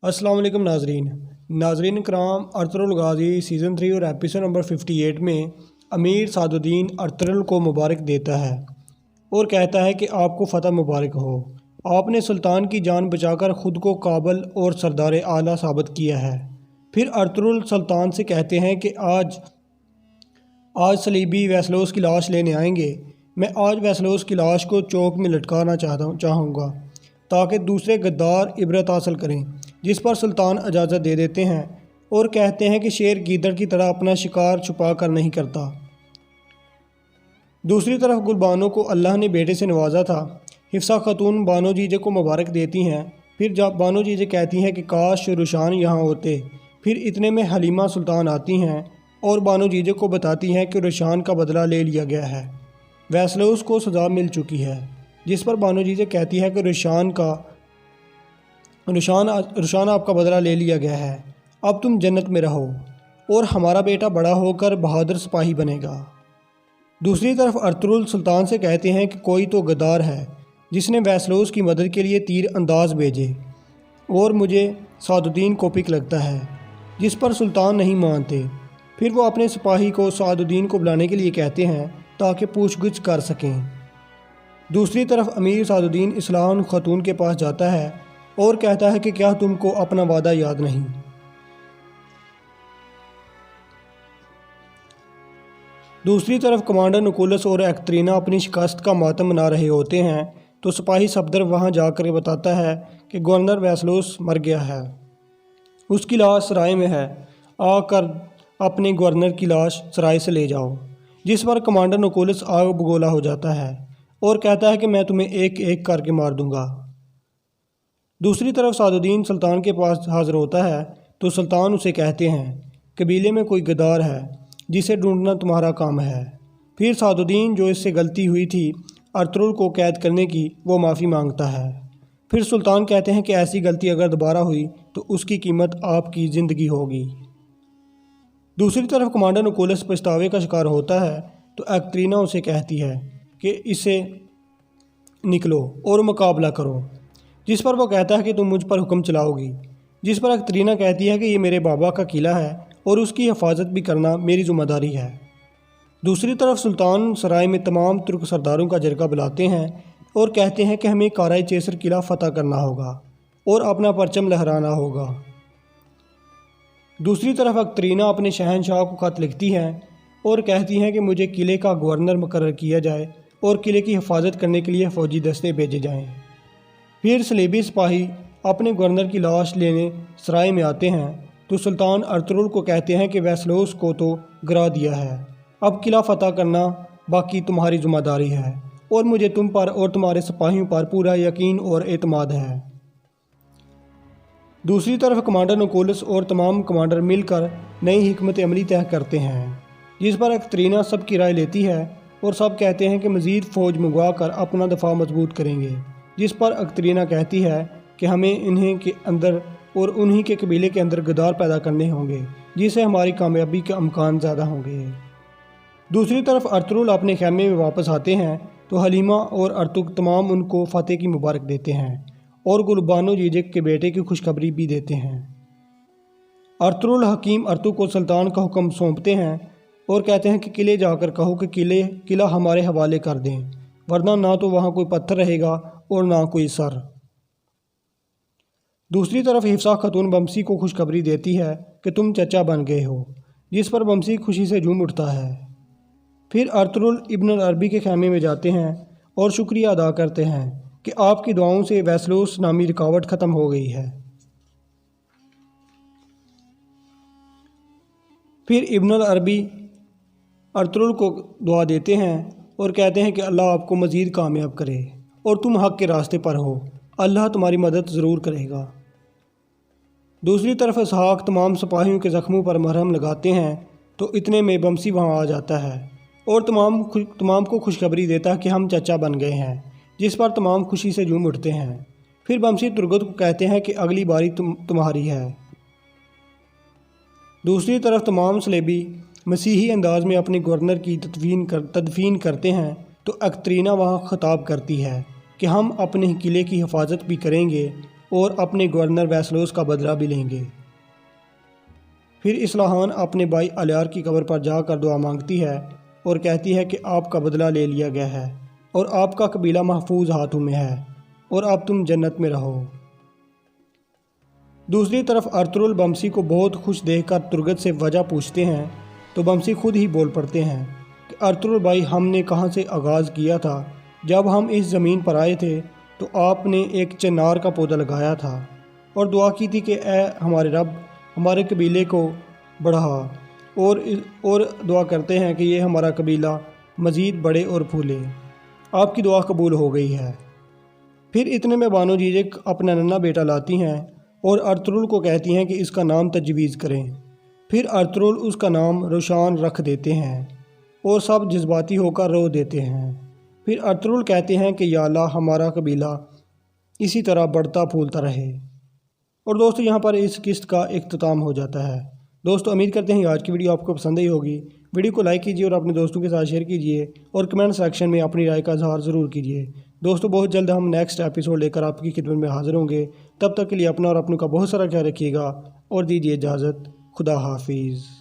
अस्सलाम वालेकुम नाजरीन कराम। अर्तुगरुल गाज़ी सीज़न 3 और एपिसोड नंबर 58 में अमीर सादुद्दीन अर्तुगरुल को मुबारक देता है और कहता है कि आपको फ़तह मुबारक हो। आपने सुल्तान की जान बचाकर ख़ुद को काबल और सरदार आला साबित किया है। फिर अर्तुगरुल सुल्तान से कहते हैं कि आज सलीबी वेसलोस की लाश लेने आएंगे। मैं आज वेसलोस की लाश को चौक में लटकाना चाहूँगा ताकि दूसरे गद्दार इबरत हासिल करें, जिस पर सुल्तान इजाज़त दे देते हैं और कहते हैं कि शेर गीदड़ की तरह अपना शिकार छुपा कर नहीं करता। दूसरी तरफ गुलबानो को अल्लाह ने बेटे से नवाजा था। हिफ्सा खातून बानो जीजे को मुबारक देती हैं। फिर जब बानो जीजे कहती हैं कि काश रुशान यहाँ होते। फिर इतने में हलीमा सुल्तान आती हैं और बानो जीजे को बताती हैं कि रुशान का बदला ले लिया गया है, वेसलोस को सज़ा मिल चुकी है। जिस पर बानो जीजे कहती है कि रुशान आपका बदला ले लिया गया है, अब तुम जन्नत में रहो और हमारा बेटा बड़ा होकर बहादुर सिपाही बनेगा। दूसरी तरफ अर्तुगरुल सुल्तान से कहते हैं कि कोई तो गद्दार है जिसने वेसलोस की मदद के लिए तीर अंदाज भेजे और मुझे सादुद्दीन को पिक लगता है, जिस पर सुल्तान नहीं मानते। फिर वो अपने सिपाही को सादुद्दीन को बुलाने के लिए कहते हैं ताकि पूछगिछ कर सकें। दूसरी तरफ अमीर सादुद्दीन इस्लाम खातून के पास जाता है और कहता है कि क्या तुमको अपना वादा याद नहीं। दूसरी तरफ कमांडर नुकुलस और एक्तरीना अपनी शिकस्त का मातम मना रहे होते हैं तो सिपाही सफदर वहां जाकर बताता है कि गवर्नर वेसलोस मर गया है, उसकी लाश सराय में है, आकर अपने गवर्नर की लाश सराय से ले जाओ। जिस पर कमांडर नुकुलस आग बगोला हो जाता है और कहता है कि मैं तुम्हें एक एक करके मार दूंगा। दूसरी तरफ सादुद्दीन सुल्तान के पास हाज़िर होता है तो सुल्तान उसे कहते हैं कबीले में कोई गद्दार है जिसे ढूंढना तुम्हारा काम है। फिर सादुद्दीन जो इससे गलती हुई थी अर्तुगरुल को कैद करने की, वो माफ़ी मांगता है। फिर सुल्तान कहते हैं कि ऐसी गलती अगर दोबारा हुई तो उसकी कीमत आपकी ज़िंदगी होगी। दूसरी तरफ कमांडर नुकुलस पछतावे का शिकार होता है तो एक्तरीना उसे कहती है कि इसे निकलो और मुकाबला करो, जिस पर वो कहता है कि तुम मुझ पर हुक्म चलाओगी। जिस पर एक्तरीना कहती है कि ये मेरे बाबा का किला है और उसकी हिफाजत भी करना मेरी ज़िम्मेदारी है। दूसरी तरफ सुल्तान सराय में तमाम तुर्क सरदारों का जरगा बुलाते हैं और कहते हैं कि हमें काराए चेसर किला फ़तह करना होगा और अपना परचम लहराना होगा। दूसरी तरफ एक्तरीना अपने शहनशाह को खत लिखती हैं और कहती हैं कि मुझे किले का गवर्नर मुकर्रर किया जाए और किले की हिफाजत करने के लिए फ़ौजी दस्ते भेजे जाएं। फिर सलीबी सिपाही अपने गवर्नर की लाश लेने सराय में आते हैं तो सुल्तान अर्तुगरुल को कहते हैं कि वेसलोस को तो गिरा दिया है, अब किला फ़तह करना बाकी तुम्हारी ज़िम्मेदारी है और मुझे तुम पर और तुम्हारे सिपाहियों पर पूरा यकीन और एतमाद है। दूसरी तरफ कमांडर नुकुलस और तमाम कमांडर मिलकर नई हिकमत अमली तय करते हैं, जिस पर एक्तरीना सब की राय लेती है और सब कहते हैं कि मज़ीद फ़ौज मंगवा कर अपना दफ़ा मजबूत करेंगे। जिस पर एक्तरीना कहती है कि हमें इन्हें के अंदर और उन्हीं के कबीले के अंदर गद्दार पैदा करने होंगे, जिससे हमारी कामयाबी के अमकान ज़्यादा होंगे। दूसरी तरफ अर्तुगरुल अपने खेमे में वापस आते हैं तो हलीमा और अर्तुग तमाम उनको फ़तेह की मुबारक देते हैं और गुलबानो जीजे के बेटे की खुशखबरी भी देते हैं। अर्तुगरुल हकीम अर्तुग को सुल्तान का हुक्म सौंपते हैं और कहते हैं कि किले जाकर कहो कि किला हमारे हवाले कर दें, वरना ना तो वहाँ कोई पत्थर रहेगा और ना कोई सर। दूसरी तरफ हिफ्सा खातून बमसी को खुशखबरी देती है कि तुम चचा बन गए हो, जिस पर बमसी खुशी से झूम उठता है। फिर अर्तुगरुल इब्न अरबी के खेमे में जाते हैं और शुक्रिया अदा करते हैं कि आपकी दुआओं से वेसलोस नामी रुकावट ख़त्म हो गई है। फिर इब्न अरबी अर्तुगरुल को दुआ देते हैं और कहते हैं कि अल्लाह आपको मज़ीद कामयाब करे और तुम हक़ के रास्ते पर हो, अल्लाह तुम्हारी मदद ज़रूर करेगा। दूसरी तरफ इसहाक तमाम सिपाहियों के ज़ख्मों पर मरहम लगाते हैं तो इतने में बमसी वहाँ आ जाता है और तमाम को खुशखबरी देता है कि हम चचा बन गए हैं, जिस पर तमाम खुशी से झूम उठते हैं। फिर बमसी तुर्गत को कहते हैं कि अगली बारी तुम्हारी है। दूसरी तरफ तमाम सलेबी मसीही अंदाज में अपने गवर्नर की तदफीन करते हैं तो एक्तरीना वहाँ ख़िताब करती है कि हम अपने किले की हिफाजत भी करेंगे اور اپنے گورنر ویسلوس کا بدلہ بھی لیں گے۔ پھر اصلاحان اپنے بھائی الیار کی قبر پر جا کر دعا مانگتی ہے اور کہتی ہے کہ آپ کا بدلہ لے لیا گیا ہے اور آپ کا قبیلہ محفوظ ہاتھوں میں ہے اور اب تم جنت میں رہو۔ دوسری طرف ارطغرل بمسی کو بہت خوش دیکھ کر ترگت سے وجہ پوچھتے ہیں تو بمسی خود ہی بول پڑتے ہیں کہ ارطغرل بھائی، ہم نے کہاں سے آغاز کیا تھا؟ جب ہم اس زمین پر آئے تھے تو آپ نے ایک چنار کا پودا لگایا تھا اور دعا کی تھی کہ اے ہمارے رب، ہمارے قبیلے کو بڑھا، اور دعا کرتے ہیں کہ یہ ہمارا قبیلہ مزید بڑھے اور پھولے۔ آپ کی دعا قبول ہو گئی ہے۔ پھر اتنے میں بانو جیجک اپنا ننھا بیٹا لاتی ہیں اور ارطغرل کو کہتی ہیں کہ اس کا نام تجویز کریں۔ پھر ارطغرل اس کا نام روشان رکھ دیتے ہیں اور سب جذباتی ہو کر رو دیتے ہیں۔ پھر ارطغرل کہتے ہیں کہ یا اللہ، ہمارا قبیلہ اسی طرح بڑھتا پھولتا رہے۔ اور دوستو، یہاں پر اس قسط کا اختتام ہو جاتا ہے۔ دوستو، امید کرتے ہیں آج کی ویڈیو آپ کو پسند آئی ہوگی۔ ویڈیو کو لائک کیجیے اور اپنے دوستوں کے ساتھ شیئر کیجیے اور کمنٹ سیکشن میں اپنی رائے کا اظہار ضرور کیجیے۔ دوستو، بہت جلد ہم نیکسٹ ایپیسوڈ لے کر آپ کی خدمت میں حاضر ہوں گے۔ تب تک کے لیے اپنا اور اپنوں کا بہت سارا خیال رکھیے گا اور دیجیے اجازت۔ خدا حافظ۔